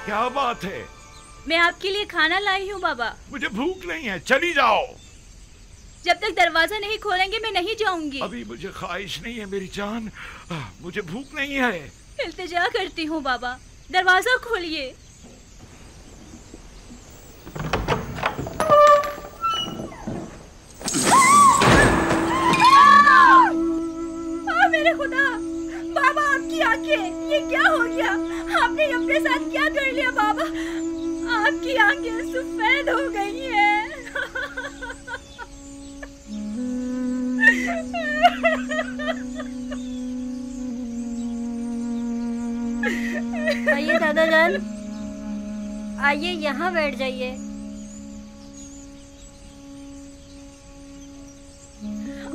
क्या बात है? मैं आपके लिए खाना लाई हूँ बाबा। मुझे भूख नहीं है, चली जाओ। जब तक दरवाजा नहीं खोलेंगे मैं नहीं जाऊंगी। अभी मुझे ख्वाहिश नहीं है मेरी जान, मुझे भूख नहीं है। इल्तिजा करती हूँ बाबा, दरवाजा खोलिए। मेरे खुदा, बाबा आपकी आंखें, ये क्या हो गया? आपने अपने साथ क्या कर लिया बाबा? आपकी आंखें सफेद हो गई हैं। आइए दादा जान, आइए यहाँ बैठ जाइए।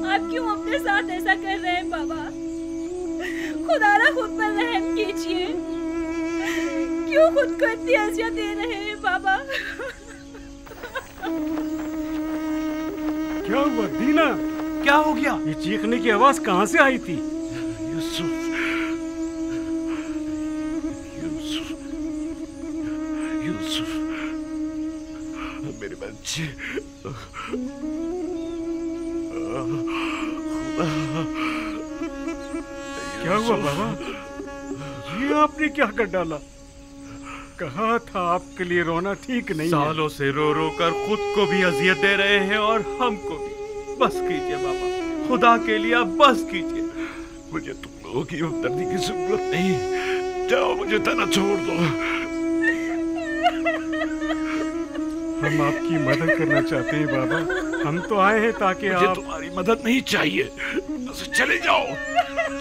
आप क्यों अपने साथ ऐसा कर रहे हैं बाबा? खुदारा खुद पर रहम कीजिए। क्यों खुद को इतनी अज़ियत दे रहे हैं बाबा? क्या हुआ दीना? क्या हो गया? ये चीखने की आवाज कहाँ से आई थी? यूसुफ, यूसुफ, यूसुफ, मेरे बच्चे। क्या हुआ बाबा? ये आपने क्या कर डाला? कहा था आपके लिए रोना ठीक नहीं है। सालों से रो रो कर खुद को भी अजियत दे रहे हैं और हमको भी। बस कीजिए बाबा, खुदा के लिए अब बस कीजिए। मुझे तुम लोगों की हमदर्दी की जरूरत नहीं। जाओ, मुझे तना छोड़ दो। हम आपकी मदद करना चाहते हैं बाबा। हम तो आए हैं ताकि मुझे आप... तुम्हारी मदद नहीं चाहिए। बस चले जाओ,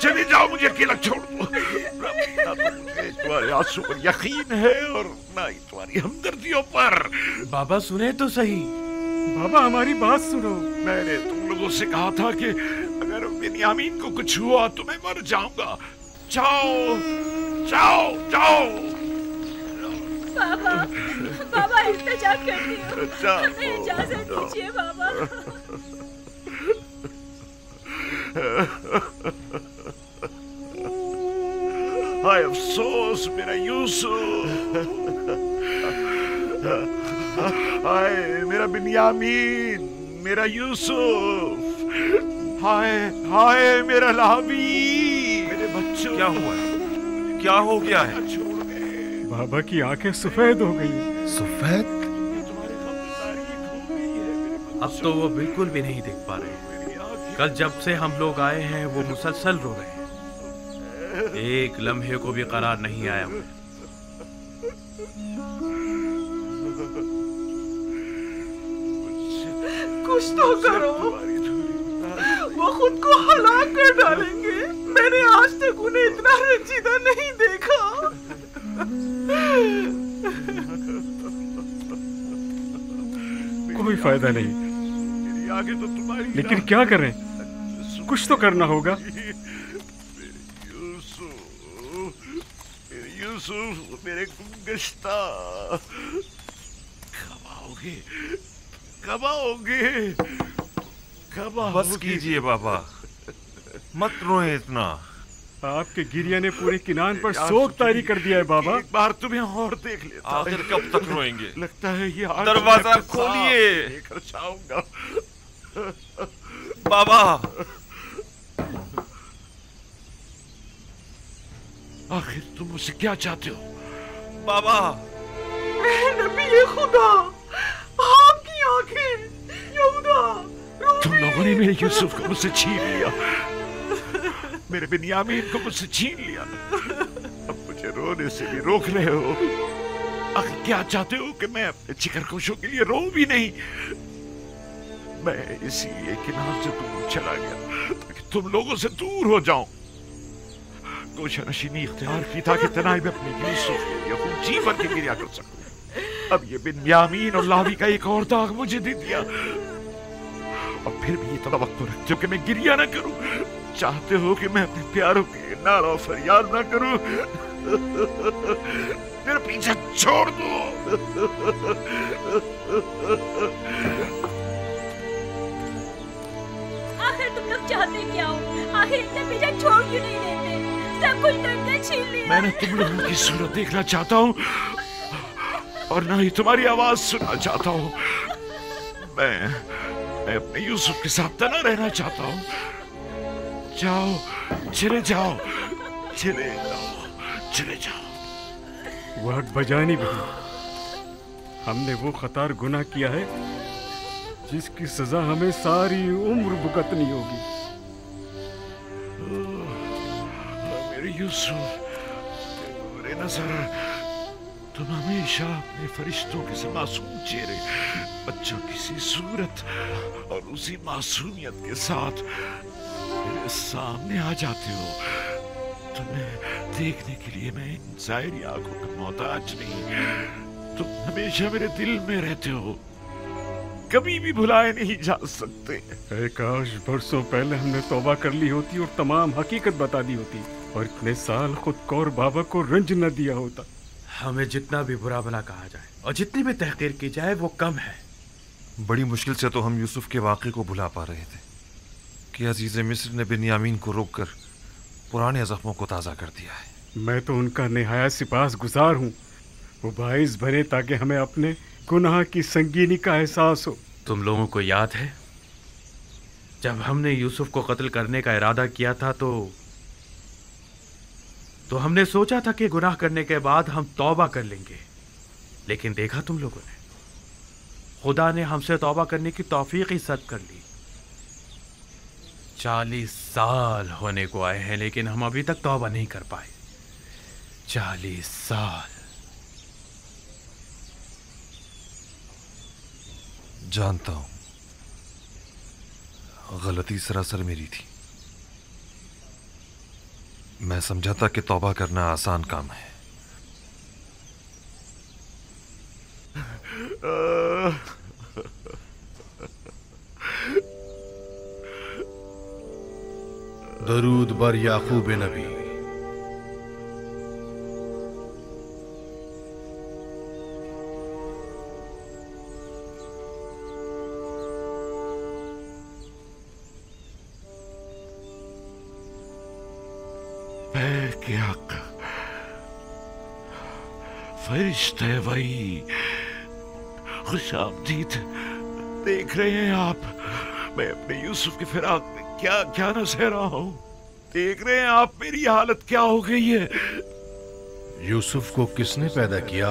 चले जाओ, मुझे अकेला छोड़ दो। ना तो मुझे तुम्हारे आंसू पर यकीन है और ना ही तुम्हारी हमदर्दियों पर। बाबा सुने तो सही। बाबा हमारी बात सुनो। मैंने तुम लोगों से कहा था कि अगर बिन्यामीन को कुछ हुआ तो मैं मर जाऊंगा। जाओ, जाओ, जाओ। बाबा, बाबा इल्तिजा करती हूँ, हमें इजाजत दीजिए बाबा। हाय अफसोस मेरा यूसुफ, हाय मेरा बिन्यामीन, मेरा यूसुफ, हाय हाय मेरा लावी, मेरे बच्चों। क्या हुआ? क्या हो गया है? बाबा की आंखें सफेद हो गई। सफेद? अब तो वो बिल्कुल भी नहीं देख पा रहे। कल जब से हम लोग आए हैं वो मुसलसल रो रहे हैं। एक लम्हे को भी करार नहीं आया। कुछ तो करो, वो खुद को हलाक कर डालेंगे। मैंने आज तक उन्हें इतना रंजीदा नहीं देखा। कोई फायदा नहीं, लेकिन क्या करें? कुछ तो करना होगा। यूसुफ, मेरे गुंगश्ता, कब आओगे? कब आओगे? कब आओगे? बस कीजिए बाबा, मत रोए इतना। आपके गिरिया ने पूरे किनान पर शोक तारी कर दिया है बाबा। एक बार तुम्हें और देख लेता। आखिर कब तक रोएंगे? लगता है ये दरवाजा खोलिए। लेकर जाऊंगा। बाबा, आखिर तुम मुझसे क्या चाहते हो? बाबा, नबी खुदा, आपकी आंखें, यहूदा, तुम लोगों ने मेरे यूसुफ को मुझसे छीन लिया, मेरे बिन्यामीन को मुझसे छीन लिया। अब मुझे रोने से भी रोक रहे हो। आखिर क्या चाहते हो कि मैं अपने जिगरगोशों के लिए रो भी नहीं? मैं इसीलिए किनार से दूर चला गया ताकि तुम लोगों से दूर हो जाऊं। गोशा नशीनी इख्तियार की था कि तनाई में अपने यूसुफ के लिए अपने जीवन की गिरिया कर सकूं। अब ये बिन्यामीन और लावी का एक और दाग मुझे दे दिया। और फिर भी ये तवक्को रखते हो कि मैं गिरिया ना करूं? चाहते हो कि मैं अपने प्यारों के नारा फरियाद ना करूं? मेरा पीछा छोड़ दो। आखिर तुम लोग चाहते क्या हो? आखिर इतना पीछा छोड़ क्यों नहीं देते? सब कुछ करके छीन लिया। मैंने तुम लोगों की सूरत देखना चाहता हूँ और ना ही तुम्हारी आवाज सुनना चाहता हूँ। मैं अपने यूसुफ के साथ तना रहना चाहता हूँ। जाओ, चले जाओ, चले जाओ, चले जाओ। वक्त बजानी बहन, हमने वो खतार गुनाह किया है जिसकी सजा हमें सारी उम्र भुगतनी होगी। मेरे यूसुफ, मेरे नजर, तुम हमेशा अपने फरिश्तों के से मासूम चेहरे, बच्चों की सी सूरत और उसी मासूमियत के साथ मेरे सामने आ जाते हो। तुम्हें देखने के लिए मैं इन ज़ाहिरी आंखों का मोहताज नहीं। तुम हमेशा मेरे दिल में रहते हो, कभी भी भुलाए नहीं जा सकते। काश बरसों पहले हमने तौबा कर ली होती और तमाम हकीकत बता दी होती, और इतने साल खुद को और बाबा को रंज न दिया होता। हमें जितना भी बुरा भला कहा जाए और जितनी भी तहकीर की जाए वो कम है। बड़ी मुश्किल से तो हम यूसुफ के वाक़े को भुला पा रहे थे कि अजीज़ मिस्र ने बिन्यामीन को रोककर पुराने ज़ख्मों को ताज़ा कर दिया है। मैं तो उनका निहायत सिपास गुजार हूँ। वो बाइस बने ताकि हमें अपने गुनाह की संगीनी का एहसास हो। तुम लोगों को याद है जब हमने यूसुफ को कत्ल करने का इरादा किया था तो हमने सोचा था कि गुनाह करने के बाद हम तौबा कर लेंगे, लेकिन देखा तुम लोगों ने, खुदा ने हमसे तौबा करने की तौफीक ही सद कर ली। 40 साल होने को आए हैं लेकिन हम अभी तक तौबा नहीं कर पाए। 40 साल। जानता हूं, गलती सरासर मेरी थी। मैं समझा था कि तौबा करना आसान काम है। दरूद बर याकूब नबी। क्या फरिश्ते वही, खुशामदीद। देख रहे हैं आप, मैं अपने यूसुफ के फिराक में क्या क्या न सह रहा हूँ। देख रहे हैं आप मेरी हालत क्या हो गई है। यूसुफ को किसने पैदा किया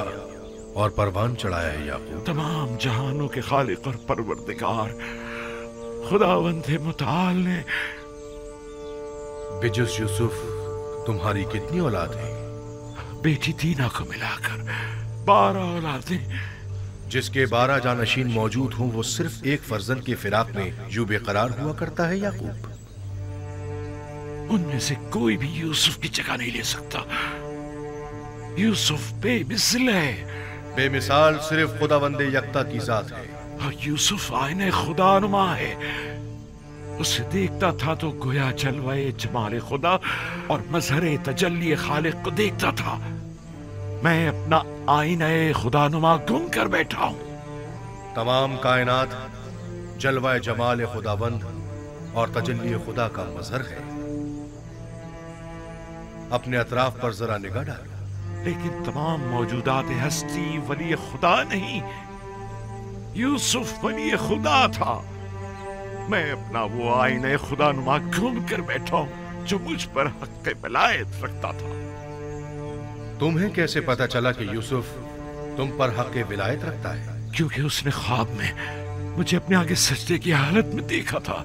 और परवान चढ़ाया है याकूब? तमाम जहानों के खालिक और परवरदिगार खुदावंद मुताल ने। बिजुस यूसुफ तुम्हारी कितनी औलाद है? बेटी दीना को मिलाकर 12 औलादें। जिसके 12 जानशीन मौजूद हों वो सिर्फ एक फर्जंद के फिराक में यूं बेकरार हुआ करता है याकूब? उनमें से कोई भी यूसुफ की जगह नहीं ले सकता। यूसुफ बेमिसाल है। बेमिसाल सिर्फ खुदावंदे यकता की जात है। और यूसुफ आईने खुदानुमा है। उसे देखता था तो गोया जलवाए जमाले खुदा और मजहरे तजल्ली खालिक को देखता था। मैं अपना आईने खुदानुमा गुम कर बैठा हूं। तमाम कायनात जलवाए जमाल खुदावंद और तजल्ली खुदा का मजहर है। अपने अतराफ पर जरा निगाह डालो। लेकिन तमाम मौजूदात हस्ती वली खुदा नहीं, यूसुफ वली खुदा था। मैं अपना वो आईने खुदानुमा गुम कर बैठा हूं जो मुझ पर हक़ वलायत रखता था। तुम्हें कैसे पता चला कि यूसुफ तुम पर हक़ विलायत रखता है? क्योंकि उसने ख्वाब में मुझे अपने आगे सजदे की हालत में देखा था।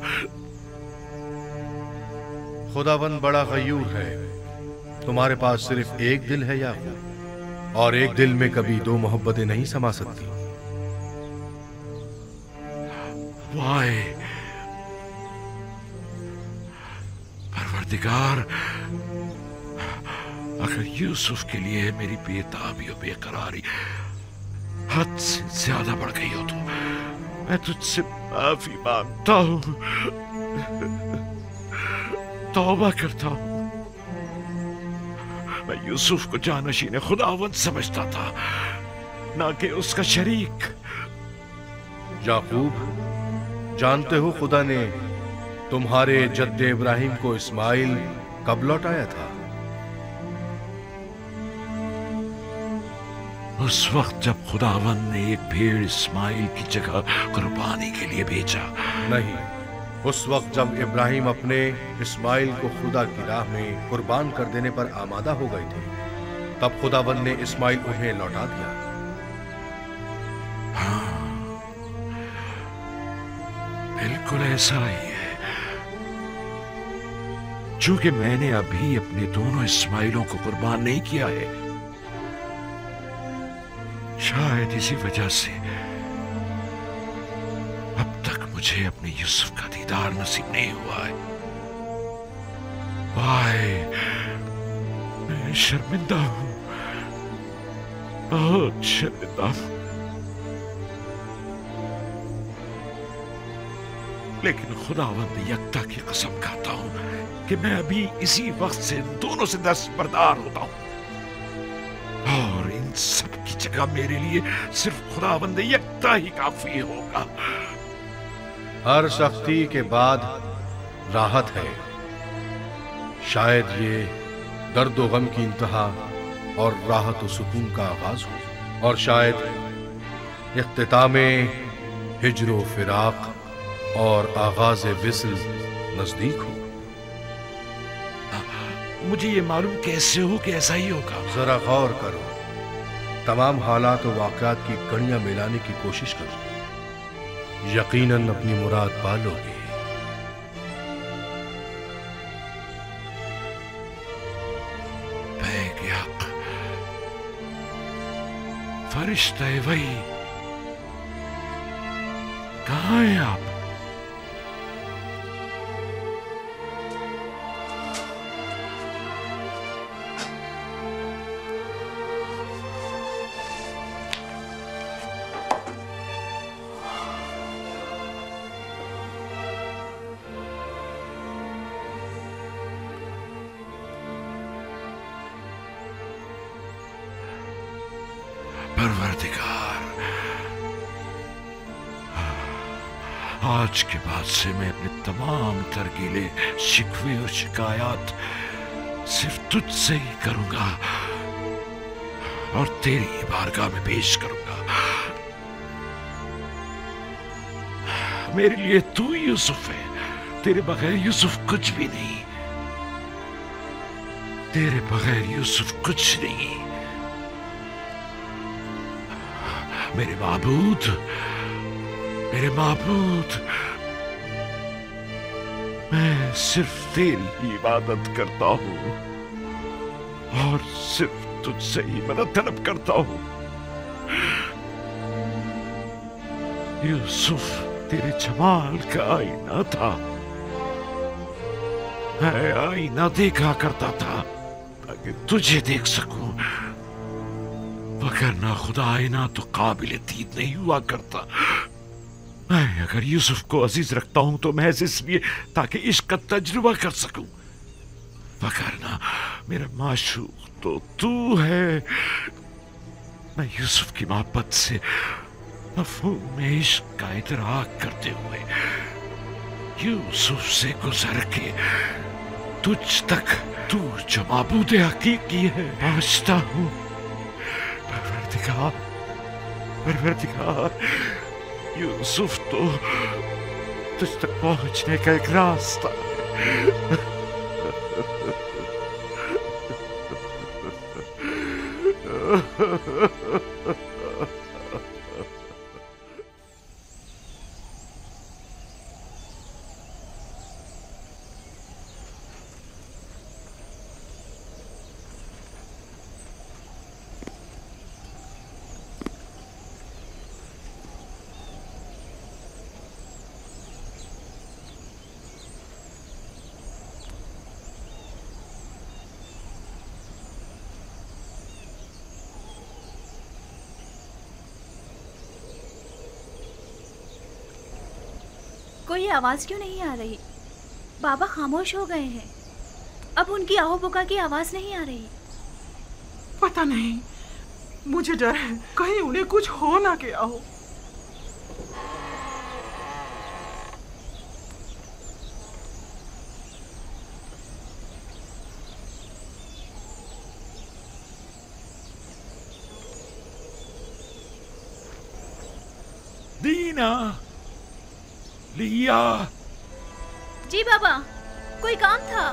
खुदावंद बड़ा गयूर है। तुम्हारे पास सिर्फ एक दिल है याकूब, और एक दिल में कभी दो मोहब्बतें नहीं समा सकती। वाए परवरदिगार, अगर यूसुफ के लिए मेरी बेताबी और बेकरारी हद से ज्यादा बढ़ गई हो तो मैं तुझसे माफी मांगता हूं, तौबा करता हूं। मैं यूसुफ को जानशीन खुदावंद समझता था, ना कि उसका शरीक। याकूब, जानते हो खुदा ने तुम्हारे जद्दे इब्राहिम को इस्माइल कब लौटाया था? उस वक्त जब खुदावन ने एक भेड़ इस्माइल की जगह कुर्बानी के लिए भेजा। नहीं, उस वक्त जब इब्राहिम अपने इस्माइल को खुदा की राह में कुर्बान कर देने पर आमादा हो गए थे, तब खुदावन ने इस्माइल उन्हें लौटा दिया। हाँ, बिल्कुल ऐसा ही है। चूंकि मैंने अभी अपने दोनों इस्माइलों को कुर्बान नहीं किया है, शायद इसी वजह से अब तक मुझे अपने यूसुफ का दीदार नसीब नहीं हुआ है। भाई, मैं शर्मिंदा हूं, बहुत शर्मिंदा हूं। लेकिन खुदावंद यकता की कसम खाता हूं कि मैं अभी इसी वक्त से दोनों से दस्तबरदार होता हूं, और इन सब की जगह मेरे लिए सिर्फ खुदावंद यकता ही काफी होगा। हर सख्ती के बाद राहत है। शायद ये दर्द व गम की इंतहा और राहत व सुकून का आगाज हो, और शायद इख्तितामे हिज्र व फिराक और आगाज विस्ल नजदीक हो। मुझे ये मालूम कैसे हो कि ऐसा ही होगा? जरा गौर करो, तमाम हालात और वाक़यात की कड़ियां मिलाने की कोशिश करो, यकीनन अपनी मुराद पा लोगे। बैग-ए-हक, फरिश्ते वही, कहाँ हैं आप? परवरदिगार, आज के बाद से मैं अपने तमाम तरगीले, शिकवे और शिकायत सिर्फ तुझसे ही करूंगा और तेरी बारगाह में पेश करूंगा। मेरे लिए तू यूसुफ है, तेरे बगैर यूसुफ कुछ भी नहीं, तेरे बगैर यूसुफ कुछ नहीं। मेरे माबूद, मेरे माबूद, मैं सिर्फ तेरी ही इबादत करता हूं और सिर्फ तुझसे ही मदद तलब करता हूं। यूसुफ तेरे जमाल का आईना था, मैं आईना देखा करता था ताकि तुझे देख सकूं, वरना खुदा आईना तो काबिल दीद नहीं हुआ करता। मैं अगर यूसुफ को अजीज रखता हूं तो महज इसलिए ताकि इश्क का तजुर्बा कर सकूं, वरना मेरा माशूक तो तू है। मैं यूसुफ की मोहब्बत से मफ़हूम इश्क का इदराक करते हुए यूसुफ से गुजर के तुझ तक, तू जो माबूद हकीकी है, पहुंचता हूं। परवरदिगार, परवरदिगार, यूसुफ तो तुझ तक पहुंचने का एक रास्ता है। कोई आवाज क्यों नहीं आ रही? बाबा खामोश हो गए हैं। अब उनकी आओ पुकार की आवाज नहीं आ रही। पता नहीं, मुझे डर है कहीं उन्हें कुछ हो ना गया हो। दीना, लिया। जी बाबा, कोई काम था?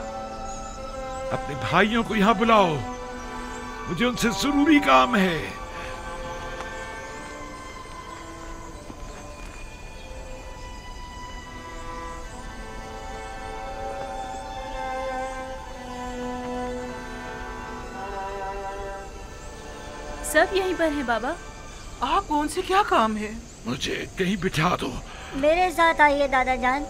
अपने भाइयों को यहाँ बुलाओ, मुझे उनसे जरूरी काम है। सब यहीं पर है बाबा। आप कौन से क्या काम है? मुझे कहीं बिठा दो। मेरे साथ आइए दादा जान।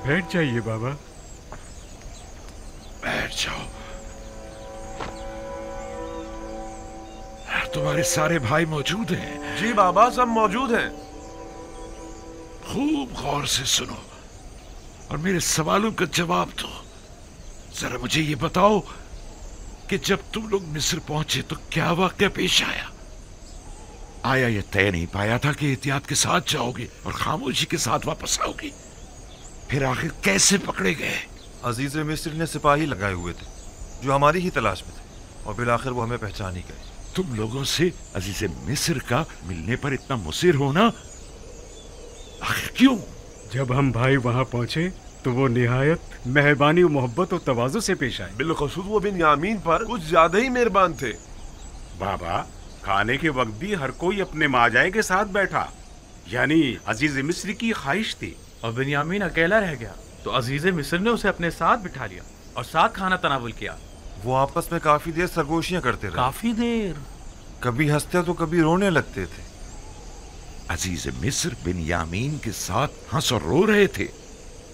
बैठ जाइए बाबा। बैठ जाओ। तुम्हारे सारे भाई मौजूद हैं? जी बाबा, सब मौजूद हैं। खूब गौर से सुनो और मेरे सवालों का जवाब दो। जरा मुझे ये बताओ कि जब तुम लोग मिस्र पहुंचे तो क्या वाकया पेश आया? आया ये तय नहीं पाया था कि एहतियात के साथ जाओगे और खामोशी के साथ वापस आओगे? फिर आखिर कैसे पकड़े गए? अजीज मिस्र ने सिपाही लगाए हुए थे जो हमारी ही तलाश में थे और बिलाखिर वो हमें पहचान ही गए। तुम लोगों से अजीज मिस्र का मिलने पर इतना मुसिर होना आखिर क्यों? जब हम भाई वहाँ पहुँचे तो वो निहायत मेहरबानी, मोहब्बत और तवाज़ु से पेश आए। बिलखुसूस वो बिन्यामीन पर कुछ ज्यादा ही मेहरबान थे। बाबा, खाने के वक्त भी हर कोई अपने माजाए के साथ बैठा, यानी अजीज मिस्र की ख्वाहिश थी। और बिन्यामीन अकेला रह गया तो अजीज मिस्र ने उसे अपने साथ बिठा लिया और साथ खाना तनावुल किया। वो आपस में काफी देर सरगोशियां करते रहे। काफी देर? कभी हंसते तो कभी रोने लगते थे। अजीज मिस्र बिन्यामीन के साथ हंस और रो रहे थे?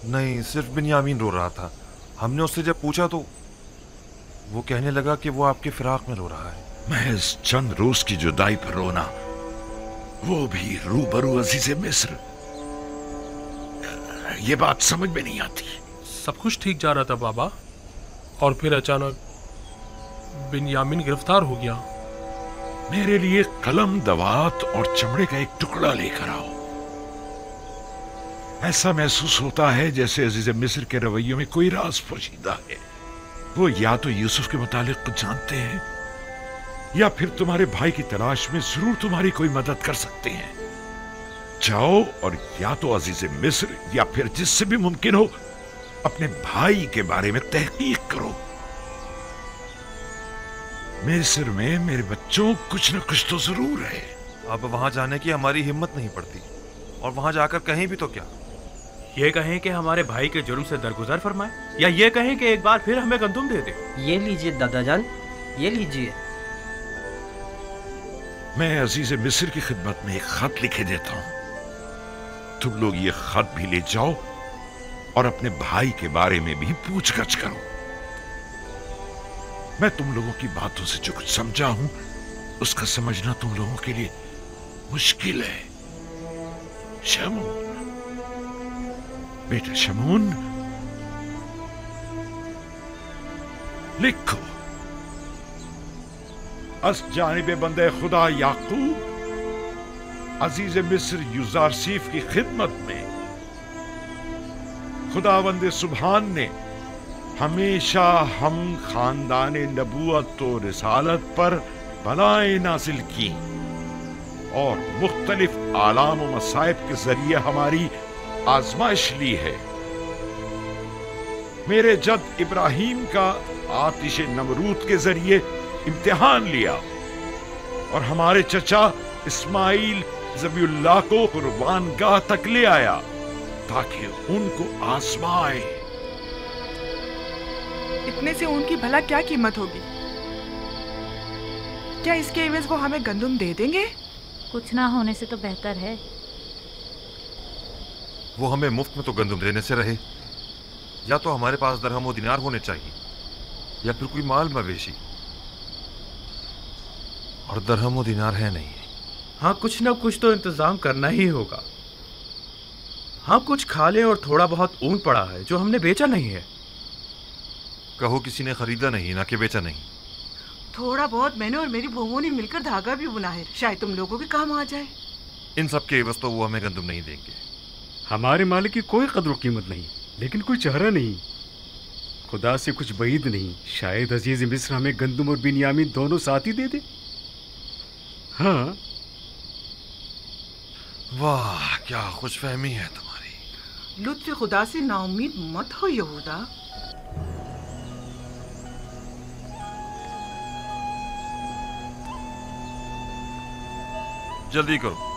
नहीं, सिर्फ बिन्यामीन रो रहा था। हमने उससे जब पूछा तो वो कहने लगा कि वो आपके फिराक में रो रहा है। महज चंद रोज की जुदाई पर रोना, वो भी रूबरू अजीज मिस्र। ये बात समझ में नहीं आती। सब कुछ ठीक जा रहा था बाबा, और फिर अचानक बिन्यामीन गिरफ्तार हो गया। मेरे लिए कलम, दवात और चमड़े का एक टुकड़ा लेकर आओ। ऐसा महसूस होता है जैसे अजीज मिस्र के रवैयों में कोई राज पोशीदा है। वो या तो यूसुफ के मुतालिक कुछ जानते हैं या फिर तुम्हारे भाई की तलाश में जरूर तुम्हारी कोई मदद कर सकते हैं। जाओ और या तो अजीज मिस्र या फिर जिससे भी मुमकिन हो अपने भाई के बारे में तहकीक करो। मिस्र में मेरे बच्चों कुछ न कुछ तो जरूर है। अब वहां जाने की हमारी हिम्मत नहीं पड़ती, और वहां जाकर कहीं भी तो क्या। ये कहें कि हमारे भाई के जुर्म से दरगुजर फरमाए, या ये कहें कि एक बार फिर हमें गंदुम दे दे। ये लीजिए दादा जान, ये लीजिए। मैं अजीज मिस्र की खिदमत में एक खत लिखे देता हूं। तुम लोग ये खत भी ले जाओ और अपने भाई के बारे में भी पूछगछ करो। मैं तुम लोगों की बातों से जो कुछ समझा हूं उसका समझना तुम लोगों के लिए मुश्किल है। शमून, बेटा शमून, लिखो। अस जानिब बंदे खुदा याकूब अजीज मिस्र युजारसीफ की खिदमत में खुदावंद सुभान ने हमेशा हम खानदान नबूवत और रिसालत पर बलाएं नाजिल की और मुख्तलिफ आलाम व मसाइब के जरिए हमारी आजमाइश ली है। मेरे जद इब्राहिम का आतिश नमरूद के जरिए इम्तिहान लिया और हमारे चचा इस्माइल ज़बीउल्लाह को कुर्बानगाह तक ले आया ताकि उनको आजमाए। इतने से उनकी भला क्या कीमत होगी? क्या इसके एवज वो हमें गंदुम दे देंगे? कुछ ना होने से तो बेहतर है। वो हमें मुफ्त में तो गंदुम देने से रहे, या तो हमारे पास दरहम व दिनार होने चाहिए या फिर कोई माल मवेशी, और दरहम व दिनार है नहीं। हाँ, कुछ ना कुछ तो इंतजाम करना ही होगा। हाँ, कुछ खा ले, और थोड़ा बहुत ऊन पड़ा है जो हमने बेचा नहीं है। कहो किसी ने खरीदा नहीं, ना कि बेचा नहीं। थोड़ा बहुत मैंने और मेरी बहुओं ने मिलकर धागा भी बुना है, शायद तुम लोगों के काम आ जाए। इन सब के एवज तो वो हमें गंदुम नहीं देंगे। हमारे माल की कोई कदर कीमत नहीं, लेकिन कोई चेहरा नहीं। खुदा से कुछ बईद नहीं, शायद अजीज मिस्र हमें गंदुम और बिन्यामीन दोनों साथ ही दे दे। हाँ। वाह, क्या खुशफहमी है तुम्हारी। लुत्फ़ खुदा से नाउम्मीद मत हो यहूदा। जल्दी करो।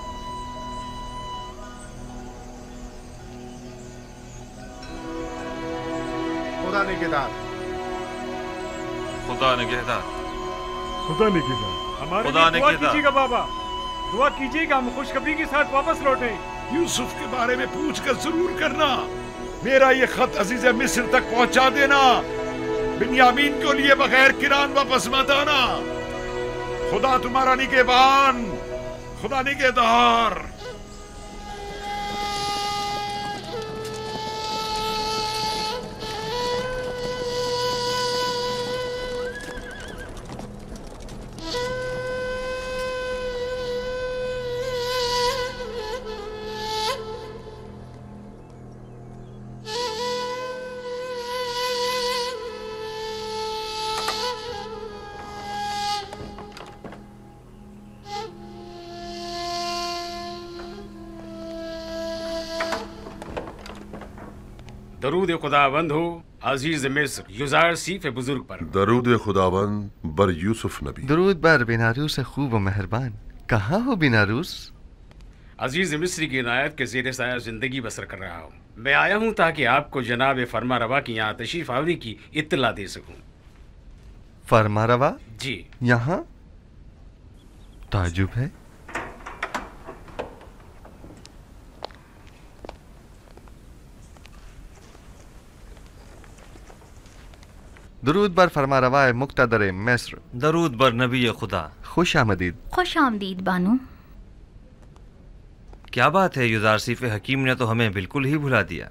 खुदा निगहदार। खुदा निगहदार। खुदा निगहदार। हमारे खुदा लिए दुआ निगहदार। कीजिएगा बाबा, दुआ कीजिएगा हम खुशखबरी के साथ वापस लौटें। यूसुफ के बारे में पूछकर जरूर करना। मेरा ये खत अजीज मिस्र तक पहुंचा देना। बिन्यामीन को लिए बगैर किरान वापस मत आना। खुदा तुम्हारा निगहबान, खुदा निगहदार। दरूद खुदावंद हो अजीज मिस्र युजार सीफ बुजुर्ग पर। दरूद खुदावंद बर यूसुफ नबी। दरूद बर बिनारूस खूब व मेहरबान। कहाँ हो बिनारूस? अजीज मिस्र की इनायत के ज़ेर साया जिंदगी बसर कर रहा हूँ। मैं आया हूँ ताकि आपको जनाब फरमा रवा की यहाँ तशरीफ आवरी की इत्तला दे सकूँ। फरमा रवा जी यहाँ? ताजुब है। दरूद बर फरमा रवाए मुक्तदर मिस्र। दरूद बर नबी खुदा। खुश आमदीद। खुश आमदीद बानो। क्या बात है, युजारसीफ हकीम ने तो हमें बिल्कुल ही भुला दिया।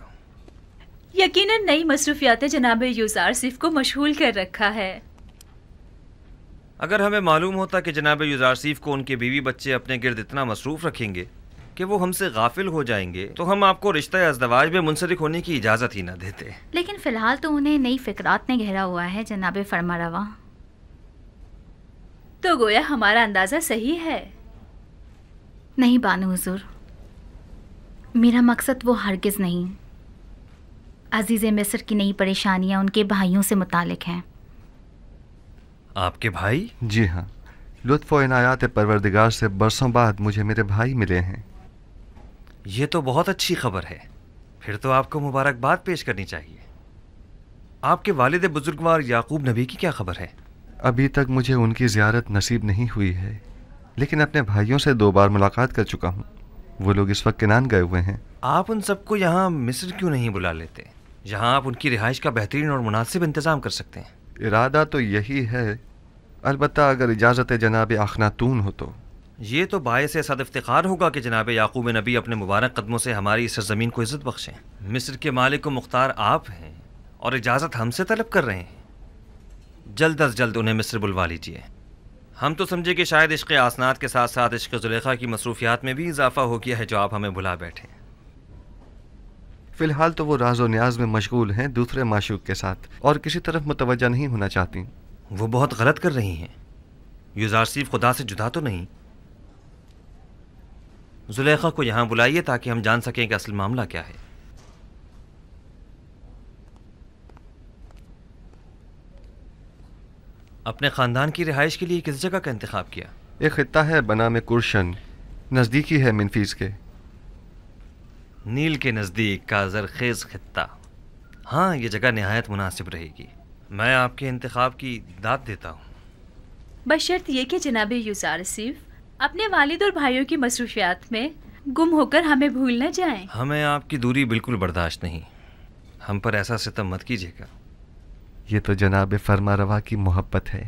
यकीनन नई मसरूफियात जनाब युजारसीफ को मशगूल कर रखा है। अगर हमें मालूम होता कि जनाब युजारसीफ को उनके बीवी बच्चे अपने गिर्द इतना मसरूफ रखेंगे कि वो हमसे गाफिल हो जाएंगे तो हम आपको रिश्ता अज़दवाज में मुंसलिक होने की इजाज़त ही न देते। लेकिन फ़िलहाल तो उन्हें नई फ़िक्रात ने घेरा हुआ है जनाब फरमारवा। तो गोया हमारा अंदाज़ा सही है। नहीं बानो हुज़ूर, मेरा मकसद वो हरगिज़ नहीं। अजीज़ मिस्र की नई परेशानियाँ उनके भाइयों से मुतालिक हैं। आपके भाई? जी हाँ, लुत्फ़ व इनायात परवरदिगार से बरसों बाद मुझे मेरे भाई मिले हैं। ये तो बहुत अच्छी खबर है। फिर तो आपको मुबारकबाद पेश करनी चाहिए। आपके वालिद बुजुर्गवार याकूब नबी की क्या खबर है? अभी तक मुझे उनकी ज़ियारत नसीब नहीं हुई है, लेकिन अपने भाइयों से 2 बार मुलाकात कर चुका हूँ। वो लोग इस वक्त किनान गए हुए हैं। आप उन सबको यहाँ मिस्र क्यों नहीं बुला लेते? यहाँ आप उनकी रिहाइश का बेहतरीन और मुनासिब इंतज़ाम कर सकते हैं। इरादा तो यही है, अलबत्ता अगर इजाज़त जनाब अखनातून हो तो। ये तो बायस सद इफ्तिखार होगा कि जनाब याकूब नबी अपने मुबारक कदमों से हमारी इस सरज़मीन को इज़्ज़त बख्शें। मिस्र के मालिक व मुख्तार आप हैं और इजाज़त हमसे तलब कर रहे हैं। जल्द अज जल्द उन्हें मिस्र बुलवा लीजिए। हम तो समझे कि शायद इश्क़ आसनात के साथ साथ इश्क़ ज़ुलेखा की मसरूफियात में भी इजाफ़ा हो गया है जो आप हमें भुला बैठे। फ़िलहाल तो वो राज़ व न्याज में मशगूल हैं दूसरे माशूक के साथ, और किसी तरफ मुतवज्जा नहीं होना चाहती। वो बहुत गलत कर रही हैं। युजारसीफ खुदा से जुदा तो नहीं। जुलेखा को यहाँ बुलाइए ताकि हम जान सकें कि असल मामला क्या है। अपने ख़ानदान की रिहाइश के लिए किस जगह का इंतखाब किया? एक खित्ता है बना में कुरशन, नज़दीकी है मिनफीस के। नील के नज़दीक का ज़रखेज़ खित्ता। हाँ, ये जगह नहायत मुनासिब रहेगी। मैं आपके इंतखाब की दाद देता हूँ, बशर्त ये कि जनाब युजारसीफ अपने वालिद और भाइयों की मसरूफियात में गुम होकर हमें भूल न जाएं। हमें आपकी दूरी बिल्कुल बर्दाश्त नहीं। हम पर ऐसा सितम मत कीजिएगा। ये तो जनाब फरमा रवा की मोहब्बत है।